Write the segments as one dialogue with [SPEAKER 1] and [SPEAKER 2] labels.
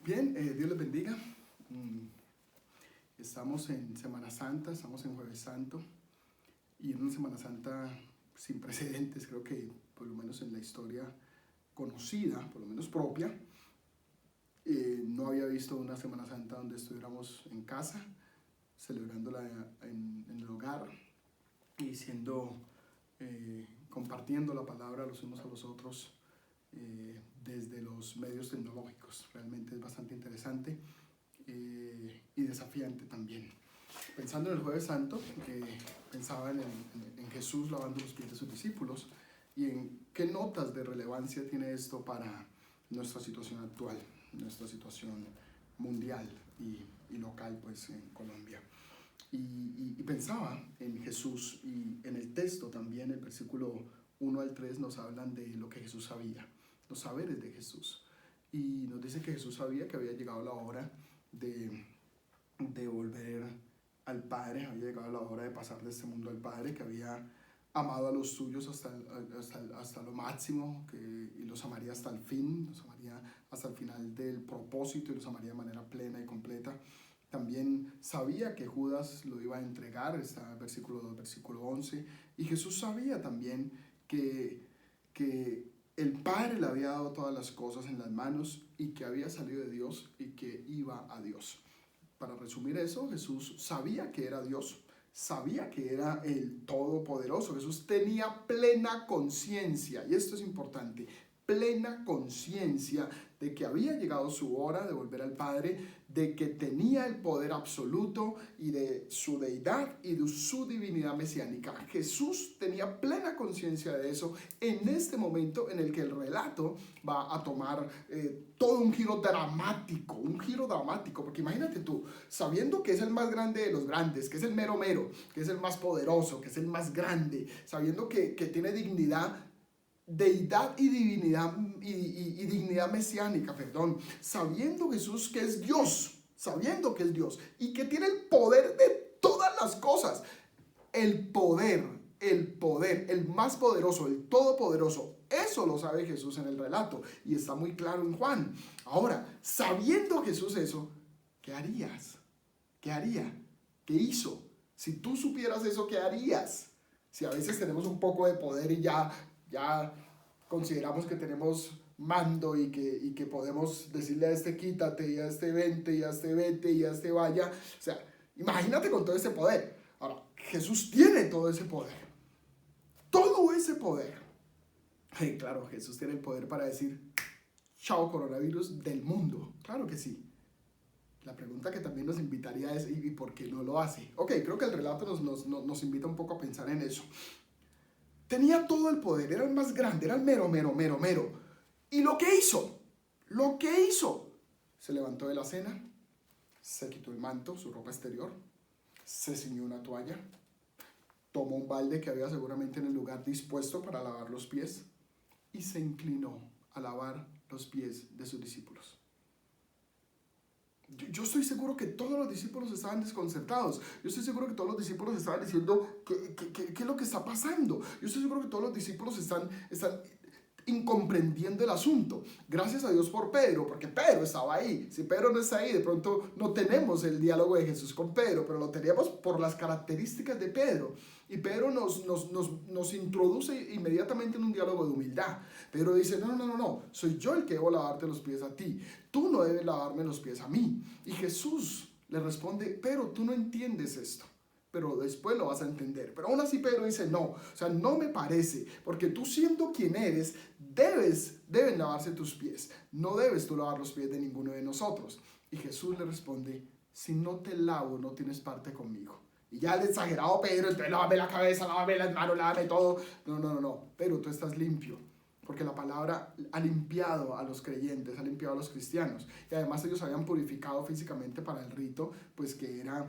[SPEAKER 1] Bien, Dios les bendiga. Estamos en Semana Santa, estamos en Jueves Santo y en una Semana Santa sin precedentes, creo que por lo menos en la historia conocida, por lo menos propia, no había visto una Semana Santa donde estuviéramos en casa, celebrándola en el hogar y compartiendo la palabra los unos a los otros desde los medios tecnológicos. Realmente es bastante interesante y desafiante también. Pensando en el Jueves Santo, pensaba en Jesús lavando los pies de sus discípulos y en qué notas de relevancia tiene esto para nuestra situación actual, nuestra situación mundial y local, pues en Colombia. Y pensaba en Jesús, y en el texto también, el versículo 1 al 3 nos hablan de lo que Jesús sabía, los saberes de Jesús. Y nos dice que Jesús sabía que había llegado la hora de volver al Padre, había llegado la hora de pasar de este mundo al Padre, que había amado a los suyos hasta lo máximo, y los amaría hasta el fin, los amaría hasta el final del propósito y los amaría de manera plena y completa. También sabía que Judas lo iba a entregar, está versículo 2, versículo 11, y Jesús sabía también que el Padre le había dado todas las cosas en las manos y que había salido de Dios y que iba a Dios. Para resumir eso, Jesús sabía que era Dios, sabía que era el Todopoderoso. Jesús tenía plena conciencia, y esto es importante, plena conciencia de que había llegado su hora de volver al Padre, de que tenía el poder absoluto y de su deidad y de su divinidad mesiánica. Jesús tenía plena conciencia de eso en este momento en el que el relato va a tomar todo un giro dramático, porque imagínate tú, sabiendo que es el más grande de los grandes, que es el mero mero, que es el más poderoso, que es el más grande, sabiendo que tiene dignidad, deidad y divinidad y dignidad mesiánica, sabiendo Jesús que es Dios, sabiendo que es Dios y que tiene el poder de todas las cosas, el poder, el más poderoso, el todopoderoso. Eso lo sabe Jesús en el relato y está muy claro en Juan. Ahora, sabiendo Jesús eso, ¿qué harías? ¿Qué haría? ¿Qué hizo? Si tú supieras eso, ¿qué harías? Si a veces tenemos un poco de poder y ya consideramos que tenemos mando y que podemos decirle a este quítate, y a este vente, y a este vete, y a este vaya. O sea, imagínate con todo ese poder. Ahora, Jesús tiene todo ese poder. Todo ese poder. Y claro, Jesús tiene el poder para decir, chao coronavirus del mundo. Claro que sí. La pregunta que también nos invitaría es, ¿y por qué no lo hace? Ok, creo que el relato nos invita un poco a pensar en eso. Tenía todo el poder, era el más grande, era el mero. ¿Y lo que hizo? Se levantó de la cena, se quitó el manto, su ropa exterior, se ciñó una toalla, tomó un balde que había seguramente en el lugar dispuesto para lavar los pies y se inclinó a lavar los pies de sus discípulos. Yo estoy seguro que todos los discípulos estaban desconcertados. Yo estoy seguro que todos los discípulos estaban diciendo ¿qué es lo que está pasando? Yo estoy seguro que todos los discípulos están incomprendiendo el asunto. Gracias a Dios por Pedro, porque Pedro estaba ahí. Si Pedro no está ahí, de pronto no tenemos el diálogo de Jesús con Pedro, pero lo teníamos por las características de Pedro. Y Pedro nos introduce inmediatamente en un diálogo de humildad. Pedro dice, no, soy yo el que debo lavarte los pies a ti. Tú no debes lavarme los pies a mí. Y Jesús le responde, pero tú no entiendes esto, pero después lo vas a entender. Pero aún así Pedro dice, no me parece, porque tú siendo quien eres, deben lavarse tus pies. No debes tú lavar los pies de ninguno de nosotros. Y Jesús le responde, si no te lavo, no tienes parte conmigo. Y ya el exagerado Pedro, entonces lávame la cabeza, lávame las manos, lávame todo. No, pero tú estás limpio. Porque la palabra ha limpiado a los creyentes, ha limpiado a los cristianos. Y además ellos habían purificado físicamente para el rito, pues que era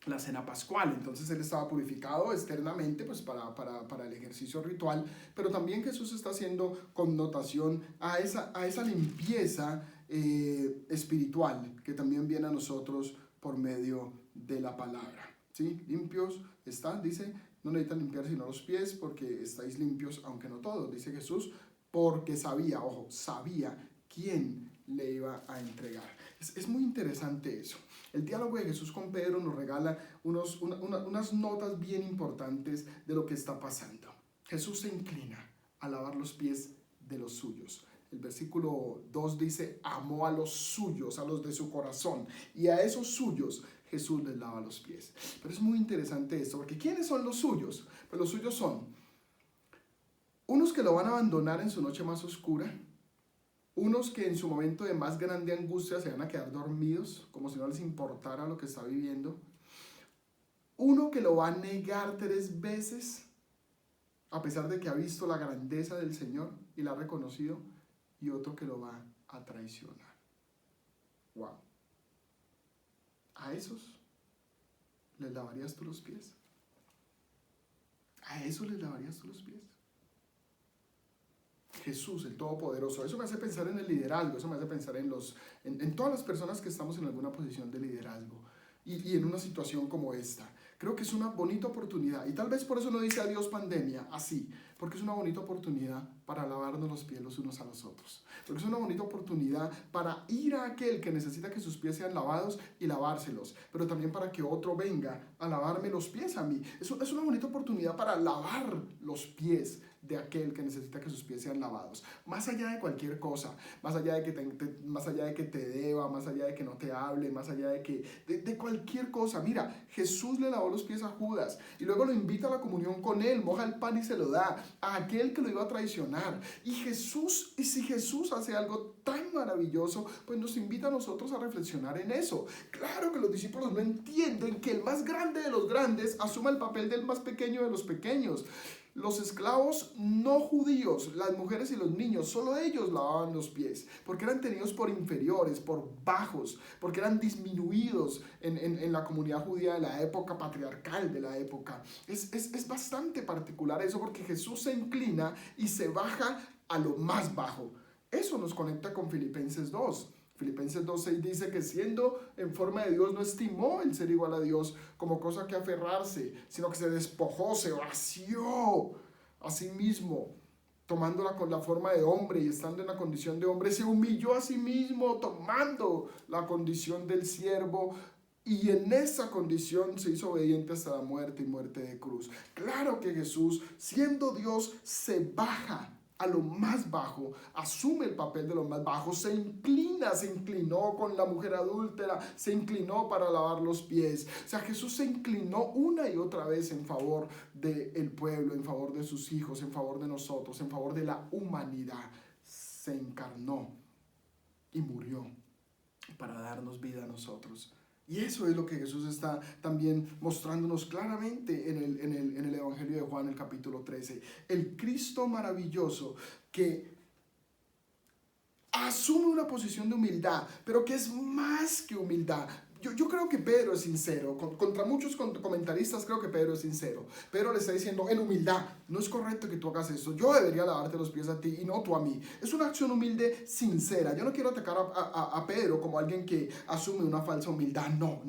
[SPEAKER 1] la cena pascual. Entonces él estaba purificado externamente pues para el ejercicio ritual, pero también Jesús está haciendo connotación a esa limpieza espiritual que también viene a nosotros por medio de la palabra. ¿Sí? Limpios están, dice, no necesitan limpiar sino los pies porque estáis limpios, aunque no todos, dice Jesús, porque sabía quién le iba a entregar. Es muy interesante eso. El diálogo de Jesús con Pedro nos regala unas notas bien importantes de lo que está pasando. Jesús se inclina a lavar los pies de los suyos. El versículo 2 dice, amó a los suyos, a los de su corazón, y a esos suyos Jesús les lava los pies. Pero es muy interesante esto, porque ¿quiénes son los suyos? Pues los suyos son unos que lo van a abandonar en su noche más oscura, unos que en su momento de más grande angustia se van a quedar dormidos, como si no les importara lo que está viviendo, uno que lo va a negar 3 veces, a pesar de que ha visto la grandeza del Señor y la ha reconocido, y otro que lo va a traicionar. ¡Wow! ¿A esos les lavarías tú los pies? ¿A esos les lavarías tú los pies? Jesús, el Todopoderoso. Eso me hace pensar en el liderazgo, eso me hace pensar en todas las personas que estamos en alguna posición de liderazgo y en una situación como esta. Creo que es una bonita oportunidad, y tal vez por eso no dice adiós pandemia, así, porque es una bonita oportunidad para lavarnos los pies los unos a los otros, porque es una bonita oportunidad para ir a aquel que necesita que sus pies sean lavados y lavárselos, pero también para que otro venga a lavarme los pies a mí. Es una bonita oportunidad para lavar los pies de aquel que necesita que sus pies sean lavados, más allá de cualquier cosa, más allá de que te deba, más allá de que no te hable, más allá de cualquier cosa. Mira, Jesús le lavó los pies a Judas y luego lo invita a la comunión con él, moja el pan y se lo da a aquel que lo iba a traicionar. Y si Jesús hace algo tan maravilloso, pues nos invita a nosotros a reflexionar en eso. Claro que los discípulos no entienden que el más grande de los grandes asuma el papel del más pequeño de los pequeños. Los esclavos no judíos, las mujeres y los niños, solo ellos lavaban los pies, porque eran tenidos por inferiores, por bajos, porque eran disminuidos en la comunidad judía de la época patriarcal de la época. Es bastante particular eso, porque Jesús se inclina y se baja a lo más bajo. Eso nos conecta con Filipenses 2. Filipenses 2:6 dice que siendo en forma de Dios no estimó el ser igual a Dios como cosa que aferrarse, sino que se despojó, se vació a sí mismo, tomándola con la forma de hombre y estando en la condición de hombre, se humilló a sí mismo, tomando la condición del siervo, y en esa condición se hizo obediente hasta la muerte y muerte de cruz. Claro que Jesús, siendo Dios, se baja a lo más bajo, asume el papel de lo más bajo, se inclinó con la mujer adúltera, se inclinó para lavar los pies. O sea, Jesús se inclinó una y otra vez en favor del pueblo, en favor de sus hijos, en favor de nosotros, en favor de la humanidad. Se encarnó y murió para darnos vida a nosotros. Y eso es lo que Jesús está también mostrándonos claramente en el Evangelio de Juan, el capítulo 13. El Cristo maravilloso que asume una posición de humildad, pero que es más que humildad. Yo creo que Pedro es sincero, contra muchos comentaristas creo que Pedro es sincero. Pedro le está diciendo en humildad, no es correcto que tú hagas eso, yo debería lavarte los pies a ti y no tú a mí. Es una acción humilde sincera. Yo no quiero atacar a Pedro como alguien que asume una falsa humildad, no.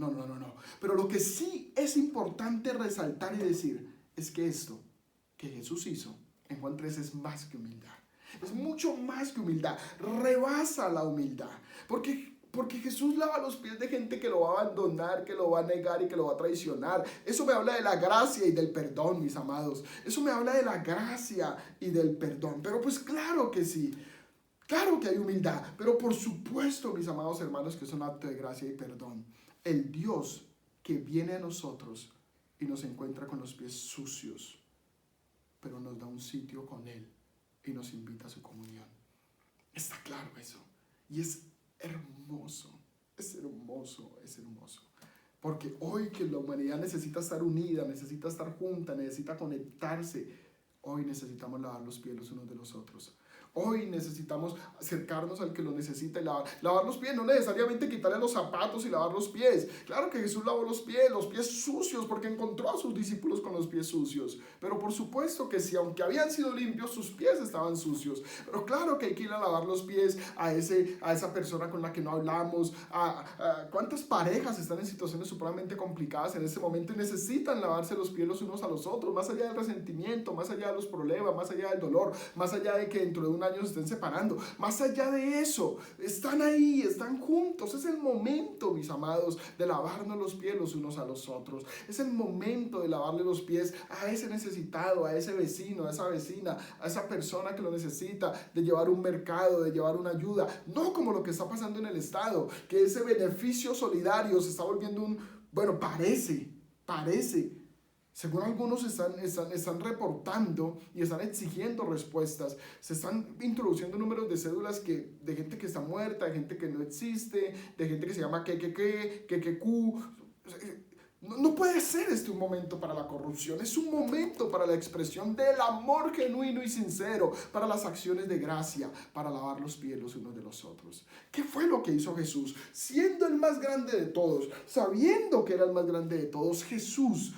[SPEAKER 1] Pero lo que sí es importante resaltar y decir es que esto que Jesús hizo en Juan 3 es más que humildad. Es mucho más que humildad, rebasa la humildad, porque Jesús lava los pies de gente que lo va a abandonar, que lo va a negar y que lo va a traicionar. Eso me habla de la gracia y del perdón, mis amados. Eso me habla de la gracia y del perdón. Pero pues claro que sí. Claro que hay humildad. Pero por supuesto, mis amados hermanos, que es un acto de gracia y perdón. El Dios que viene a nosotros y nos encuentra con los pies sucios, pero nos da un sitio con Él y nos invita a su comunión. Está claro eso. Y es hermoso, es hermoso. Porque hoy que la humanidad necesita estar unida, necesita estar junta, necesita conectarse, hoy necesitamos lavar los pies los unos de los otros. Hoy necesitamos acercarnos al que lo necesita y lavar los pies, no necesariamente quitarle los zapatos y lavar los pies. Claro que Jesús lavó los pies sucios, porque encontró a sus discípulos con los pies sucios. Pero por supuesto que sí, aunque habían sido limpios, sus pies estaban sucios. Pero claro que hay que ir a lavar los pies a esa persona con la que no hablamos. ¿Cuántas parejas están en situaciones supremamente complicadas en este momento y necesitan lavarse los pies los unos a los otros? Más allá del resentimiento, más allá de los problemas, más allá del dolor, más allá de que dentro de un años se estén separando. Más allá de eso, están ahí, están juntos. Es el momento, mis amados, de lavarnos los pies los unos a los otros. Es el momento de lavarle los pies a ese necesitado, a ese vecino, a esa vecina, a esa persona que lo necesita, de llevar un mercado, de llevar una ayuda. No como lo que está pasando en el Estado, que ese beneficio solidario se está volviendo bueno, parece, según algunos están reportando y están exigiendo respuestas. Se están introduciendo números de cédulas de gente que está muerta, de gente que no existe, de gente que se llama QQQ. No puede ser un momento para la corrupción. Es un momento para la expresión del amor genuino y sincero, para las acciones de gracia, para lavar los pies los unos de los otros. ¿Qué fue lo que hizo Jesús? Siendo el más grande de todos, sabiendo que era el más grande de todos, Jesús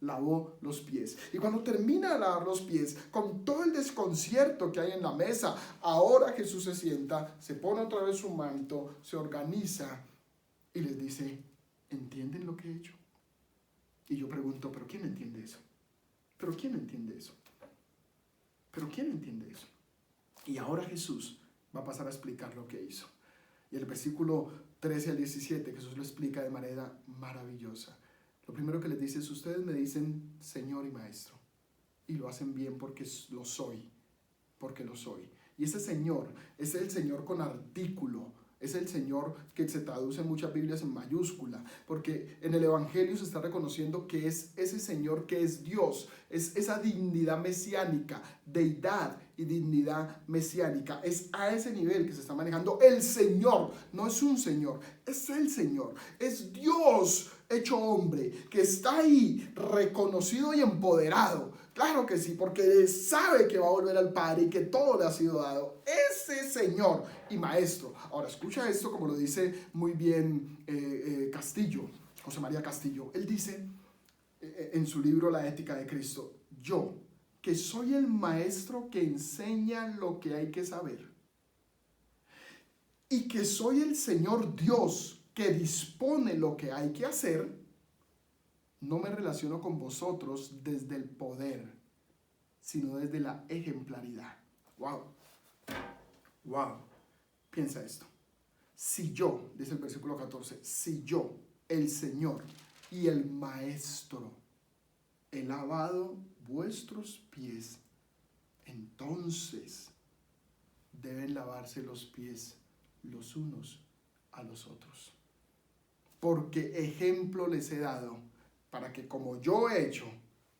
[SPEAKER 1] lavó los pies. Y cuando termina de lavar los pies, con todo el desconcierto que hay en la mesa, ahora Jesús se sienta, se pone otra vez su manto, se organiza y les dice: ¿entienden lo que he hecho? Y yo pregunto, ¿pero quién entiende eso? ¿Pero quién entiende eso? ¿Pero quién entiende eso? Y ahora Jesús va a pasar a explicar lo que hizo. Y el versículo 13 al 17, Jesús lo explica de manera maravillosa. Lo primero que les dice es: ustedes me dicen Señor y Maestro, y lo hacen bien porque lo soy, Y ese Señor es el Señor con artículo. Es el Señor que se traduce en muchas Biblias en mayúscula, porque en el Evangelio se está reconociendo que es ese Señor que es Dios, es esa dignidad mesiánica, deidad y dignidad mesiánica. Es a ese nivel que se está manejando el Señor. No es un Señor, es el Señor, es Dios hecho hombre, que está ahí reconocido y empoderado. Claro que sí, porque sabe que va a volver al Padre y que todo le ha sido dado. Ese Señor y Maestro. Ahora escucha esto como lo dice muy bien Castillo, José María Castillo. Él dice en su libro La Ética de Cristo: yo, que soy el Maestro que enseña lo que hay que saber, y que soy el Señor Dios que dispone lo que hay que hacer, no me relaciono con vosotros desde el poder, sino desde la ejemplaridad. ¡Wow! ¡Wow! Piensa esto. Si yo, dice el versículo 14, si yo, el Señor y el Maestro, he lavado vuestros pies, entonces deben lavarse los pies los unos a los otros. Porque ejemplo les he dado, para que como yo he hecho,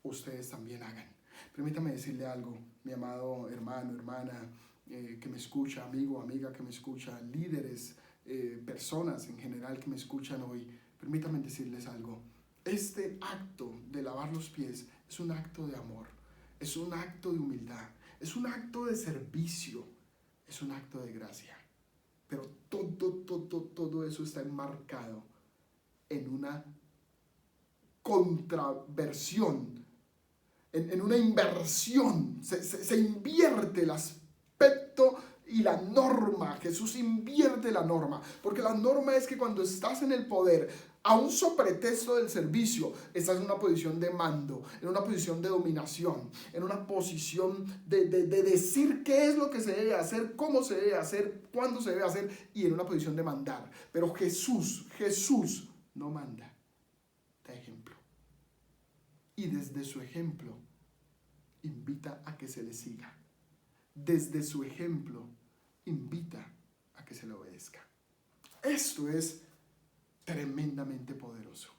[SPEAKER 1] ustedes también hagan. Permítame decirle algo, mi amado hermano, hermana, que me escucha, amigo, amiga que me escucha, líderes, personas en general que me escuchan hoy. Permítame decirles algo. Este acto de lavar los pies es un acto de amor, es un acto de humildad, es un acto de servicio, es un acto de gracia. Pero todo eso está enmarcado en una contraversión, en una inversión. Se invierte el aspecto y la norma. Jesús invierte la norma, porque la norma es que cuando estás en el poder, aun sobre pretexto del servicio, estás en una posición de mando, en una posición de dominación, en una posición de decir qué es lo que se debe hacer, cómo se debe hacer, cuándo se debe hacer, y en una posición de mandar. Pero Jesús no manda, da ejemplo. Y desde su ejemplo invita a que se le siga. Desde su ejemplo invita a que se le obedezca. Esto es tremendamente poderoso,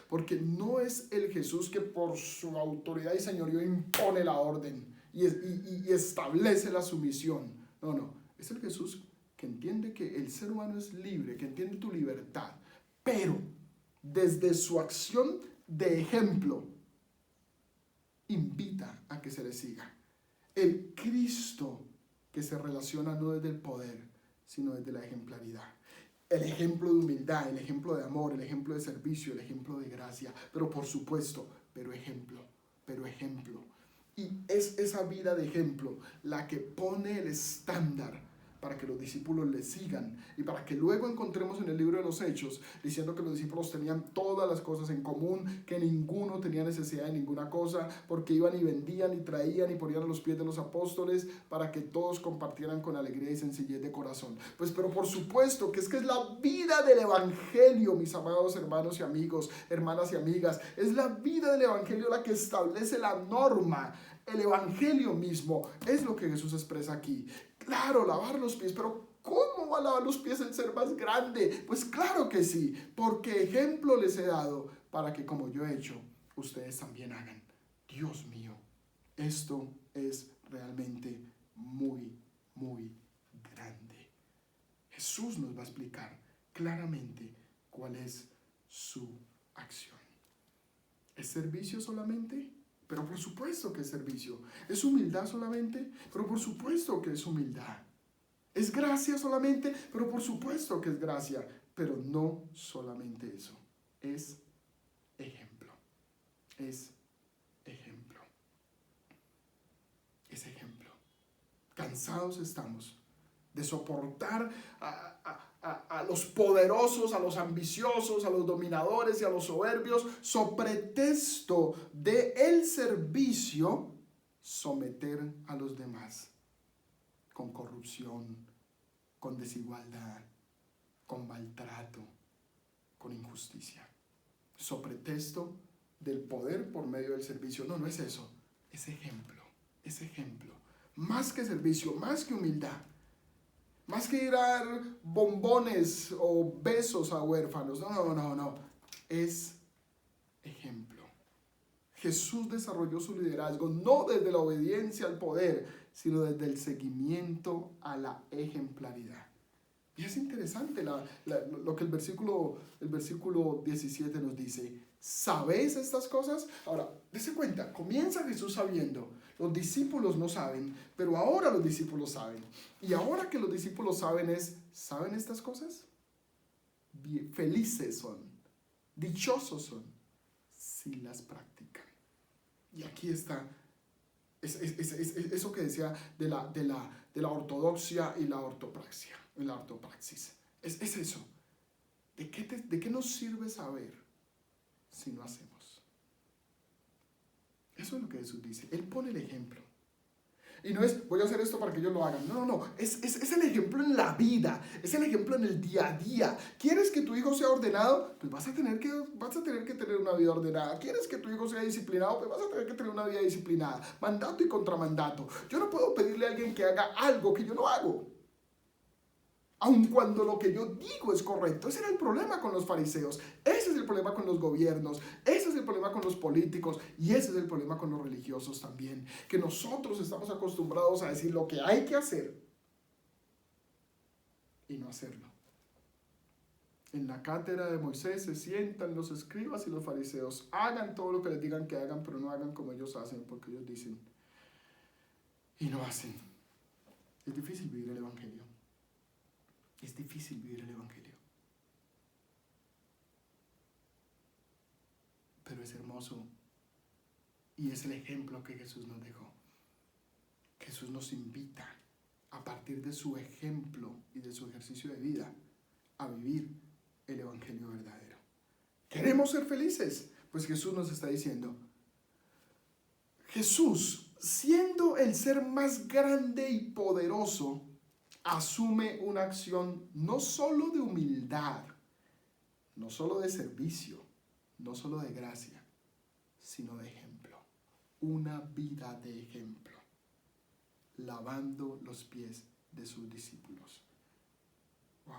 [SPEAKER 1] porque no es el Jesús que por su autoridad y señorío impone la orden y establece la sumisión. No, es el Jesús que entiende que el ser humano es libre, que entiende tu libertad, pero desde su acción de ejemplo invita a que se le siga. El Cristo que se relaciona no desde el poder, sino desde la ejemplaridad. El ejemplo de humildad, el ejemplo de amor, el ejemplo de servicio, el ejemplo de gracia. Pero por supuesto, pero ejemplo. Y es esa vida de ejemplo la que pone el estándar para que los discípulos le sigan y para que luego encontremos en el libro de los Hechos diciendo que los discípulos tenían todas las cosas en común, que ninguno tenía necesidad de ninguna cosa, porque iban y vendían y traían y ponían a los pies de los apóstoles para que todos compartieran con alegría y sencillez de corazón. Pues pero por supuesto que es la vida del evangelio, mis amados hermanos y amigos, hermanas y amigas, es la vida del evangelio la que establece la norma. El evangelio mismo es lo que Jesús expresa aquí. Claro, lavar los pies, pero ¿cómo va a lavar los pies el ser más grande? Pues claro que sí, porque ejemplo les he dado para que como yo he hecho, ustedes también hagan. Dios mío, esto es realmente muy, muy grande. Jesús nos va a explicar claramente cuál es su acción. ¿Es servicio solamente? Pero por supuesto que es servicio. ¿Es humildad solamente? Pero por supuesto que es humildad. ¿Es gracia solamente? Pero por supuesto que es gracia. Pero no solamente eso. Es ejemplo. Es ejemplo. Es ejemplo. Cansados estamos de soportar a los poderosos, a los ambiciosos, a los dominadores y a los soberbios, so pretexto de el servicio, someter a los demás con corrupción, con desigualdad, con maltrato, con injusticia. So pretexto del poder por medio del servicio. No, no es eso. Es ejemplo. Es ejemplo. Más que servicio, más que humildad. Más que ir a dar bombones o besos a huérfanos. No. Es ejemplo. Jesús desarrolló su liderazgo no desde la obediencia al poder, sino desde el seguimiento a la ejemplaridad. Y es interesante lo que el versículo 17 nos dice. ¿Sabéis estas cosas? Ahora, dése cuenta, comienza Jesús sabiendo. Los discípulos no saben, pero ahora los discípulos saben. Y ahora que los discípulos ¿saben estas cosas? Bien, felices son, dichosos son, si las practican. Y aquí está eso que decía de la ortodoxia y la ortopraxia. La ortopraxis. Es eso. ¿De qué nos sirve saber si no hacemos? Eso es lo que Jesús dice. Él pone el ejemplo. Y no es, voy a hacer esto para que ellos lo hagan. No. Es el ejemplo en la vida. Es el ejemplo en el día a día. ¿Quieres que tu hijo sea ordenado? Pues vas a tener que tener una vida ordenada. ¿Quieres que tu hijo sea disciplinado? Pues vas a tener que tener una vida disciplinada. Mandato y contramandato. Yo no puedo pedirle a alguien que haga algo que yo no hago, aun cuando lo que yo digo es correcto. Ese era el problema con los fariseos, ese es el problema con los gobiernos, ese es el problema con los políticos y ese es el problema con los religiosos también, que nosotros estamos acostumbrados a decir lo que hay que hacer y no hacerlo. En la cátedra de Moisés se sientan los escribas y los fariseos, hagan todo lo que les digan que hagan, pero no hagan como ellos hacen, porque ellos dicen y no hacen. Es difícil vivir el evangelio. Es difícil vivir el evangelio. Pero es hermoso y es el ejemplo que Jesús nos dejó. Jesús nos invita a partir de su ejemplo y de su ejercicio de vida a vivir el evangelio verdadero. ¿Queremos ser felices? Pues Jesús nos está diciendo, Jesús, siendo el ser más grande y poderoso, asume una acción no solo de humildad, no solo de servicio, no solo de gracia, sino de ejemplo. Una vida de ejemplo, lavando los pies de sus discípulos. Wow.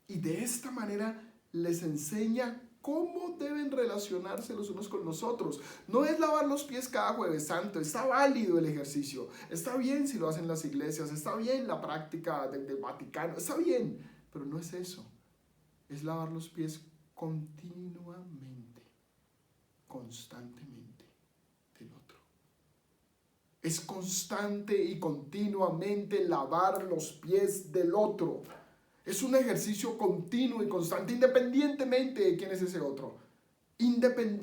[SPEAKER 1] Y de esta manera les enseña cómo deben relacionarse los unos con los otros. No es lavar los pies cada Jueves Santo. Está válido el ejercicio. Está bien si lo hacen las iglesias. Está bien la práctica del Vaticano. Está bien. Pero no es eso. Es lavar los pies continuamente, constantemente del otro. Es constante y continuamente lavar los pies del otro. Es un ejercicio continuo y constante, independientemente de quién es ese otro.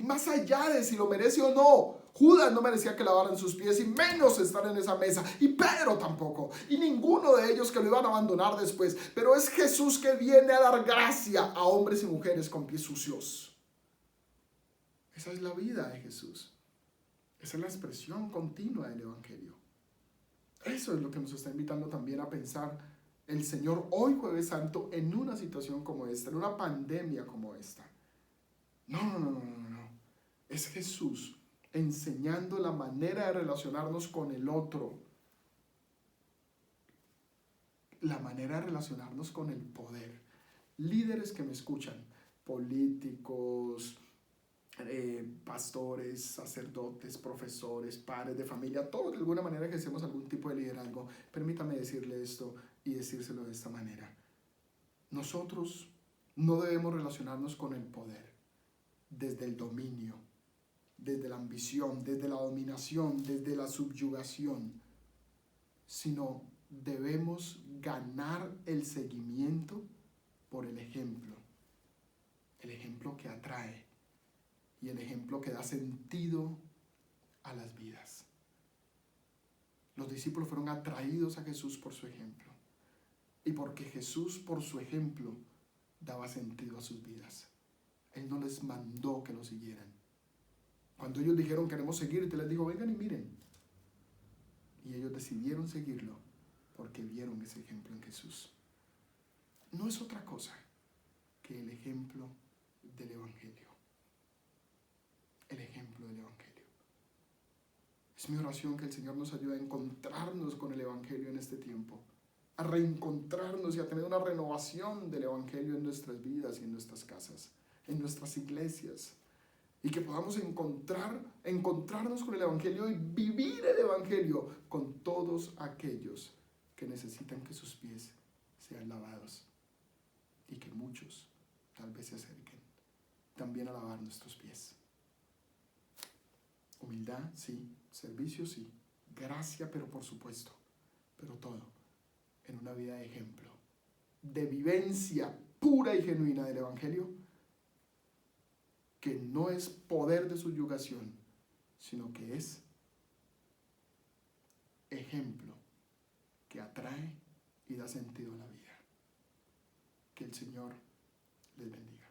[SPEAKER 1] Más allá de si lo merece o no. Judas no merecía que lavaran sus pies y menos estar en esa mesa. Y Pedro tampoco. Y ninguno de ellos que lo iban a abandonar después. Pero es Jesús que viene a dar gracia a hombres y mujeres con pies sucios. Esa es la vida de Jesús. Esa es la expresión continua del Evangelio. Eso es lo que nos está invitando también a pensar el Señor hoy, Jueves Santo, en una situación como esta, en una pandemia como esta. No. Es Jesús enseñando la manera de relacionarnos con el otro, la manera de relacionarnos con el poder. Líderes que me escuchan, políticos, pastores, sacerdotes, profesores, padres de familia, todos de alguna manera ejercemos algún tipo de liderazgo. Permítame decirle esto y decírselo de esta manera. Nosotros no debemos relacionarnos con el poder desde el dominio, desde la ambición, desde la dominación, desde la subyugación, sino debemos ganar el seguimiento por el ejemplo que atrae y el ejemplo que da sentido a las vidas. Los discípulos fueron atraídos a Jesús por su ejemplo y porque Jesús por su ejemplo daba sentido a sus vidas. Él no les mandó que lo siguieran. Cuando ellos dijeron queremos seguirte, les dijo vengan y miren. Y ellos decidieron seguirlo porque vieron ese ejemplo en Jesús. No es otra cosa que el ejemplo del Evangelio. El ejemplo del Evangelio. Es mi oración que el Señor nos ayude a encontrarnos con el Evangelio en este tiempo, a reencontrarnos y a tener una renovación del Evangelio en nuestras vidas y en nuestras casas, en nuestras iglesias, y que podamos encontrarnos con el Evangelio y vivir el Evangelio con todos aquellos que necesitan que sus pies sean lavados y que muchos tal vez se acerquen también a lavar nuestros pies. Humildad, sí. Servicio, sí. Gracia, pero por supuesto. Pero todo en una vida de ejemplo, de vivencia pura y genuina del Evangelio, que no es poder de subyugación, sino que es ejemplo que atrae y da sentido a la vida. Que el Señor les bendiga.